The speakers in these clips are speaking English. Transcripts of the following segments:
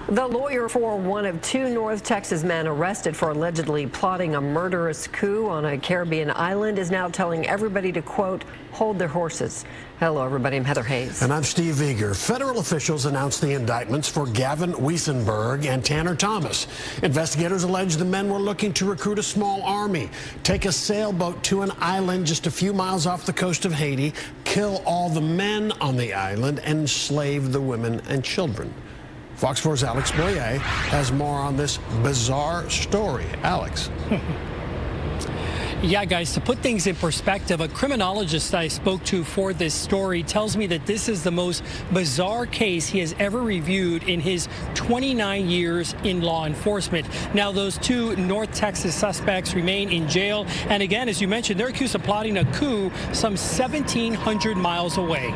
The lawyer for one of two North Texas men arrested for allegedly plotting a murderous coup on a Caribbean island is now telling everybody to, quote, hold their horses. Hello, everybody. I'm Heather Hayes. And I'm Steve Eager. Federal officials announced the indictments for Gavin Weisenberg and Tanner Thomas. Investigators allege the men were looking to recruit a small army, take a sailboat to an island just a few miles off the coast of Haiti, kill all the men on the island, and enslave the women and children. Fox 4's Alex Boyer has more on this bizarre story. Alex. Yeah, guys, to put things in perspective, a criminologist I spoke to for this story tells me that this is the most bizarre case he has ever reviewed in his 29 years in law enforcement. Now, those two North Texas suspects remain in jail. And again, as you mentioned, they're accused of plotting a coup some 1,700 miles away.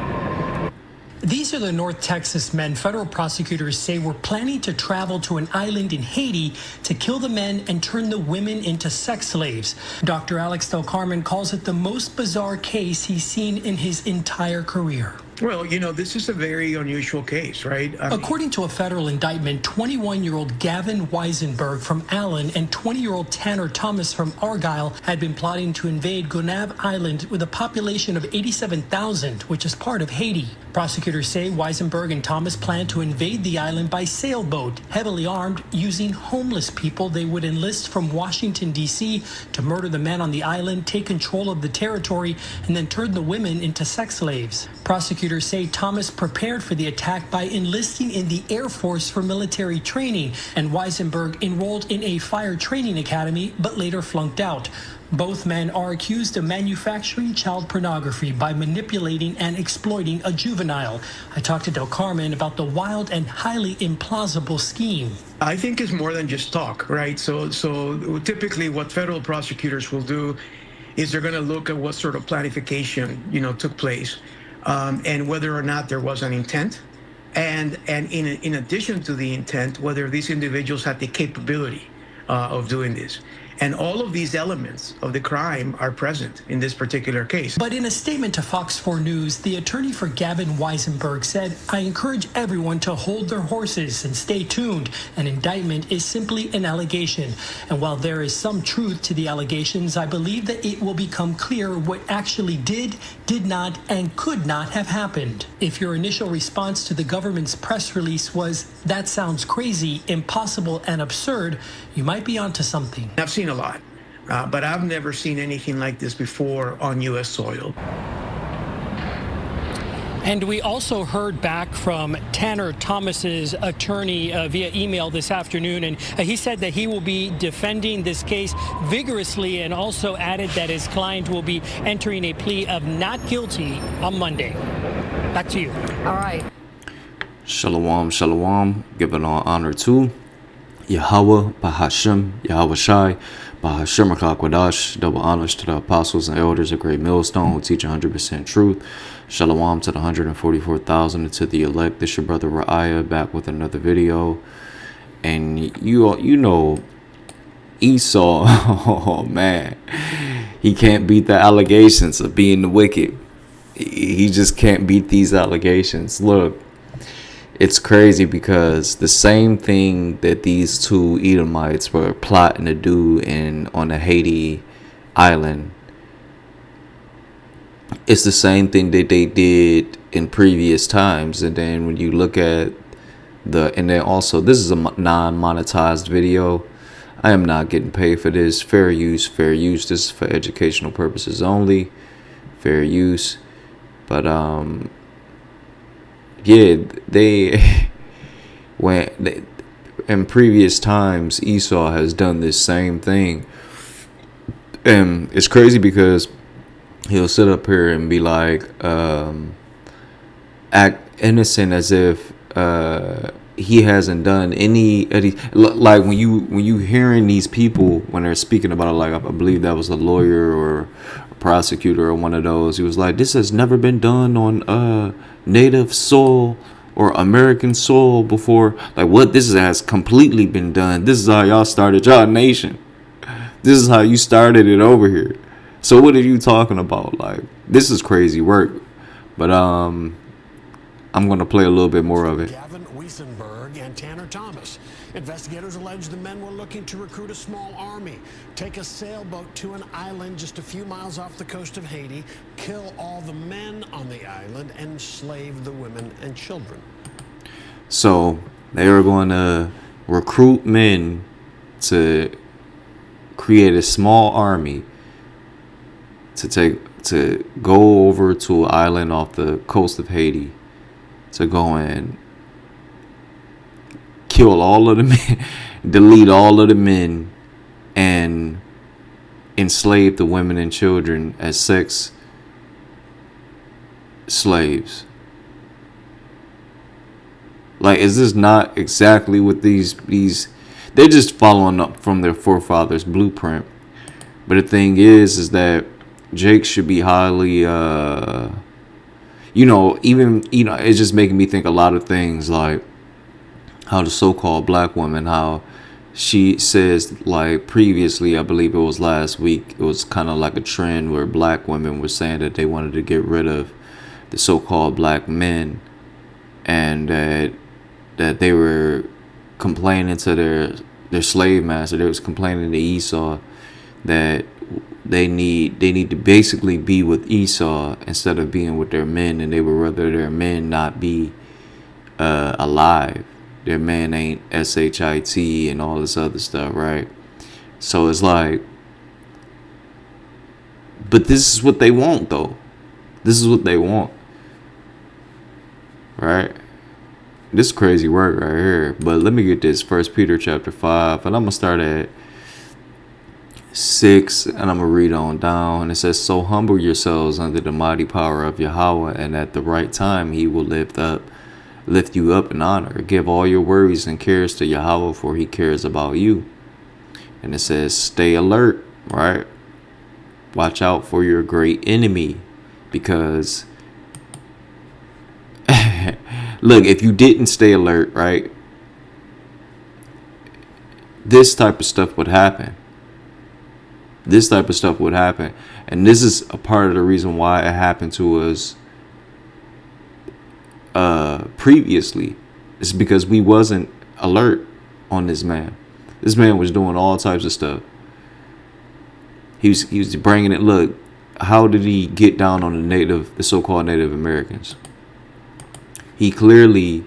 These are the North Texas men federal prosecutors say were planning to travel to an island in Haiti to kill the men and turn the women into sex slaves. Dr. Alex Del Carmen calls it the most bizarre case he's seen in his entire career. Well, you know, this is a very unusual case, right? According to a federal indictment, 21-year-old Gavin Weisenberg from Allen and 20-year-old Tanner Thomas from Argyle had been plotting to invade Gonave Island with a population of 87,000, which is part of Haiti. Prosecutors say Weisenberg and Thomas planned to invade the island by sailboat, heavily armed, using homeless people they would enlist from Washington, D.C. to murder the men on the island, take control of the territory, and then turn the women into sex slaves. Prosecutors say Thomas prepared for the attack by enlisting in the Air Force for military training, and Weisenberg enrolled in a fire training academy but later flunked out. Both men are accused of manufacturing child pornography by manipulating and exploiting a juvenile. I talked to Del Carmen about the wild and highly implausible scheme. I think it's more than just talk, right? So typically what federal prosecutors will do is they're going to look at what sort of planification, took place, and whether or not there was an intent. And in addition to the intent, whether these individuals had the capability of doing this. And all of these elements of the crime are present in this particular case. But in a statement to Fox 4 News, the attorney for Gavin Weisenberg said, I encourage everyone to hold their horses and stay tuned. An indictment is simply an allegation. And while there is some truth to the allegations, I believe that it will become clear what actually did not, and could not have happened. If your initial response to the government's press release was, that sounds crazy, impossible, and absurd, you might be onto something. I've seen a lot, but I've never seen anything like this before on U.S. soil. And we also heard back from Tanner Thomas's attorney via email this afternoon, and he said that he will be defending this case vigorously, and also added that his client will be entering a plea of not guilty on Monday. Back to you. All right. Shalom, shalom. Giving all honor to Yahweh, Bahashem, Yahweh Shai, Bahashem HaKadosh. Double honors to the apostles and elders of Great Millstone who teach 100% truth. Shalom to the 144,000 and to the elect. This your brother Ra'aya back with another video. And you know Esau, oh man, he can't beat the allegations of being the wicked. He just can't beat these allegations. Look, it's crazy because the same thing that these two Edomites were plotting to do on the Haiti island, it's the same thing that they did in previous times. And then when you look at and then also, this is a non-monetized video. I am not getting paid for this. Fair use, fair use. This is for educational purposes only. Fair use. But yeah, in previous times, Esau has done this same thing. And it's crazy because he'll sit up here and be like, act innocent as if he hasn't done any. Like when you hearing these people when they're speaking about it, like I believe that was a lawyer or a prosecutor or one of those. He was like, this has never been done on native soil or American soil before. Like, what? This has completely been done. This is how y'all started y'all nation. This is how you started it over here. So what are you talking about? Like, this is crazy work. But I'm gonna play a little bit more of it. Gavin Weisenberg and Tanner Thomas. Investigators allege the men were looking to recruit a small army, take a sailboat to an island just a few miles off the coast of Haiti, kill all the men on the island, and enslave the women and children. So they were going to recruit men to create a small army to go over to an island off the coast of Haiti to go and kill all of the men, delete all of the men, and enslave the women and children as sex slaves. Like, is this not exactly what these they're just following up from their forefathers' blueprint? But the thing is that Jake should be highly it's just making me think a lot of things, like how the so-called black woman, how she says, like previously, I believe it was last week, it was kind of like a trend where black women were saying that they wanted to get rid of the so-called black men, and that they were complaining to their slave master. They was complaining to Esau that they need to basically be with Esau instead of being with their men, and they would rather their men not be alive. Their man ain't shit and all this other stuff, right? So it's like, but this is what they want, though. This is what they want, right? This is crazy work right here. But let me get this. 1 Peter chapter 5, and I'm gonna start at 6, and I'm gonna read on down. It says, "So humble yourselves under the mighty power of Yahweh, and at the right time He will lift you up in honor. Give all your worries and cares to Yahweh, for He cares about you." And it says, "Stay alert," right? Watch out for your great enemy, because look, if you didn't stay alert, right, this type of stuff would happen. This type of stuff would happen. And this is a part of the reason why it happened to us previously. It's because we wasn't alert on this man. This man was doing all types of stuff. He was bringing it. Look, how did he get down on the so-called Native Americans? He clearly,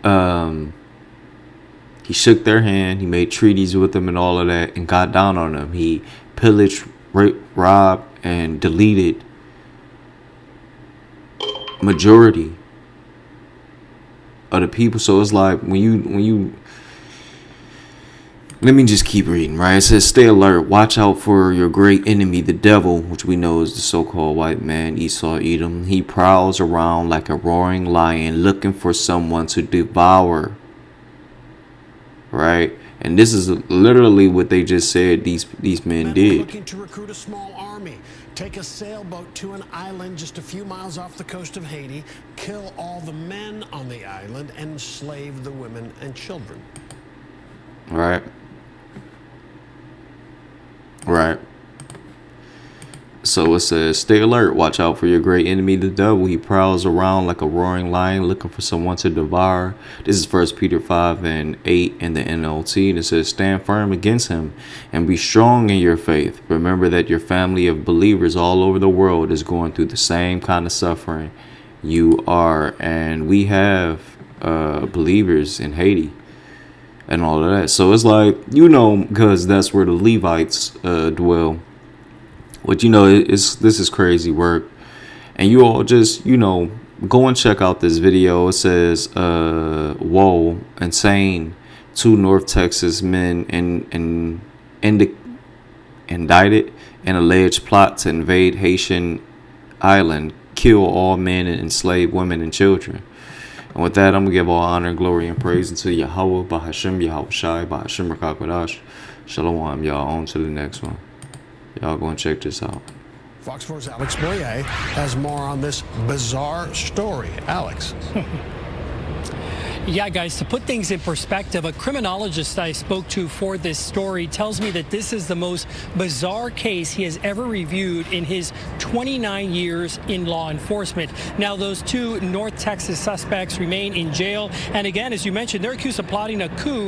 he shook their hand. He made treaties with them and all of that, and got down on them. He pillaged, raped, robbed, and deleted majority of the people. So it's like when you let me just keep reading, right? It says, "Stay alert, watch out for your great enemy, the devil," which we know is the so-called white man, Esau, Edom. "He prowls around like a roaring lion, looking for someone to devour." Right? And this is literally what they just said these men did. Looking to recruit a small army, take a sailboat to an island just a few miles off the coast of Haiti, kill all the men on the island, and enslave the women and children. Right. Right. So it says, "Stay alert, watch out for your great enemy, the devil. He prowls around like a roaring lion, looking for someone to devour." This is 1 Peter 5 and 8 in the NLT. And it says, "Stand firm against him and be strong in your faith. Remember that your family of believers all over the world is going through the same kind of suffering you are." And we have believers in Haiti and all of that. So it's like, because that's where the Levites dwell. But this is crazy work. And you all just, go and check out this video. It says, "Whoa, insane. 2 North Texas men indicted in alleged plot to invade Haitian island, kill all men and enslave women and children." And with that, I'm going to give all honor, glory, and praise unto Yahweh, Bahashem, Yahweh Shai, Bahashem Rakakwadash. Shalom, y'all. On to the next one. Y'all go and check this out. Fox 4's Alex Boyer has more on this bizarre story. Alex. Yeah, guys, to put things in perspective, a criminologist I spoke to for this story tells me that this is the most bizarre case he has ever reviewed in his 29 years in law enforcement. Now, those two North Texas suspects remain in jail. And again, as you mentioned, they're accused of plotting a coup.